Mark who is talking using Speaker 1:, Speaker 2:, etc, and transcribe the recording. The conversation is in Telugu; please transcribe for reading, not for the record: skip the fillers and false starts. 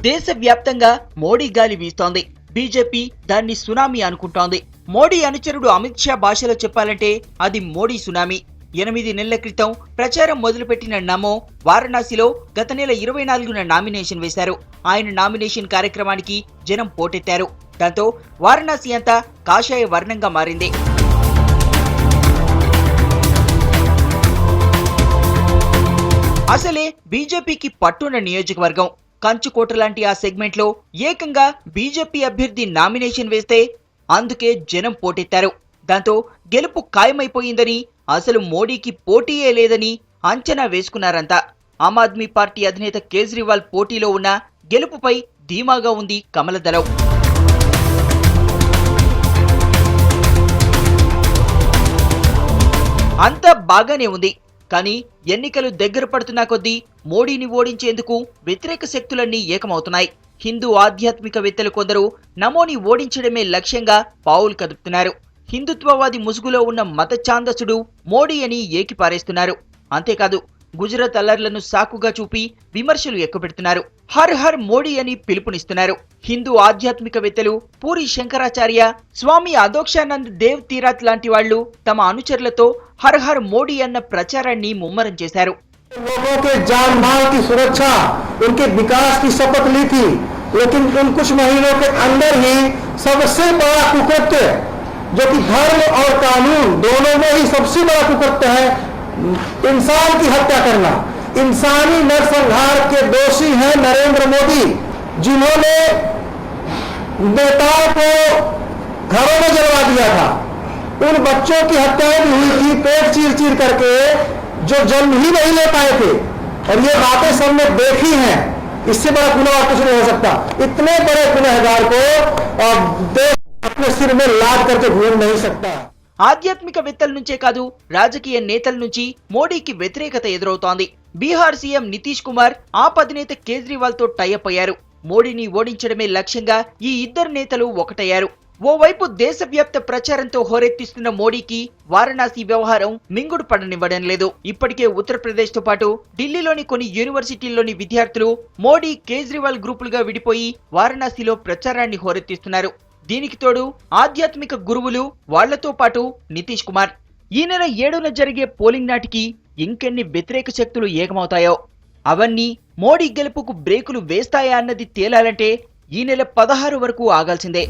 Speaker 1: దేశవ్యాప్తంగా మోడీ గాలి వీస్తోంది. బీజేపీ దాన్ని సునామీ అనుకుంటోంది. మోడీ అనుచరుడు అమిత్ షా భాషలో చెప్పాలంటే అది మోడీ సునామీ. 8 నెలల క్రితం ప్రచారం మొదలుపెట్టిన నమో వారణాసిలో గత నెల 24న నామినేషన్ వేశారు. ఆయన నామినేషన్ కార్యక్రమానికి జనం పోటెత్తారు. దాంతో వారణాసి అంతా కాషాయ వర్ణంగా మారింది. అసలే బీజేపీకి పట్టున్న నియోజకవర్గం కంచుకోట లాంటి ఆ సెగ్మెంట్ లో ఏకంగా బీజేపీ అభ్యర్థి నామినేషన్ వేస్తే అందుకే జనం పోటెత్తారు. దాంతో గెలుపు ఖాయమైపోయిందని, అసలు మోడీకి పోటీయే లేదని అంచనా వేసుకున్నారంతా. ఆమ్ ఆద్మీ పార్టీ అధినేత కేజ్రీవాల్ పోటీలో ఉన్న గెలుపుపై ధీమాగా ఉంది కమలదళం. అంతా బాగానే ఉంది. కానీ ఎన్నికలు దగ్గర పడుతున్నా కొద్దీ మోడీని ఓడించేందుకు వ్యతిరేక శక్తులన్నీ ఏకమవుతున్నాయి. హిందూ ఆధ్యాత్మికవేత్తలు కొందరు నమోని ఓడించడమే లక్ష్యంగా పావులు కదుపుతున్నారు. హిందుత్వవాది ముసుగులో ఉన్న మత ఛాందసుడు మోడీ అని ఏకిపారేస్తున్నారు. అంతేకాదు గుజరాత్ అల్లర్లను సాకుగా చూపి విమర్శలు ఎక్కుపెడుతున్నారు. హర్ హర్ మోడీ అని పిలుపునిస్తున్నారు. హిందూ ఆధ్యాత్మికవేత్తలు పూరి శంకరాచార్య, స్వామి అదోక్షానంద్ దేవ్ తీరాత్ లాంటి వాళ్లు తమ అనుచరులతో హర్ హర్ మోడీ అన్న ప్రచారాన్ని ముమ్మరం చేశారు.
Speaker 2: लोगों के जान माल की सुरक्षा, उनके विकास की शपथ ली थी, लेकिन उन कुछ महीनों के अंदर ही सबसे बड़ा कुकृत्य, जो कि धर्म और कानून दोनों में ही सबसे बड़ा कुकृत्य है, इंसान की हत्या करना। इंसानी नरसंहार के दोषी हैं नरेंद्र मोदी, जिन्होंने नेताओं को घरों में जलवा दिया था। उन बच्चों की हत्याएं भी हुई थी, पेट चीर चीर करके, जो जन्म ही नहीं ले पाए थे। और ये बातें सबने देखी हैं। इससे बड़ा गुनाह और कुछ नहीं हो सकता। इतने बड़े गुनहगार को देश अपने सिर में लाद करके घूम नहीं सकता।
Speaker 1: ఆధ్యాత్మికవేత్తల నుంచే కాదు రాజకీయ నేతల నుంచి మోడీకి వ్యతిరేకత ఎదురవుతోంది. బీహార్ సీఎం నితీష్ కుమార్ ఆప్ అధినేత కేజ్రీవాల్ తో టైఅప్ అయ్యారు. మోడీని ఓడించడమే లక్ష్యంగా ఈ ఇద్దరు నేతలు ఒకటయ్యారు. ఓవైపు దేశవ్యాప్త ప్రచారంతో హోరెత్తిస్తున్న మోడీకి వారణాసి వ్యవహారం మింగుడు పడనివ్వడం లేదు. ఇప్పటికే ఉత్తరప్రదేశ్ తో పాటు ఢిల్లీలోని కొన్ని యూనివర్సిటీల్లోని విద్యార్థులు మోడీ కేజ్రీవాల్ గ్రూపులుగా విడిపోయి వారణాసిలో ప్రచారాన్ని హోరెత్తిస్తున్నారు. దీనికి తోడు ఆధ్యాత్మిక గురువులు, వాళ్లతో పాటు నితీష్ కుమార్. ఈ నెల 7న జరిగే పోలింగ్ నాటికి ఇంకెన్ని వ్యతిరేక శక్తులు ఏకమవుతాయో, అవన్నీ మోడీ గెలుపుకు బ్రేకులు వేస్తాయా అన్నది తేలాలంటే ఈ నెల 16 వరకు ఆగాల్సిందే.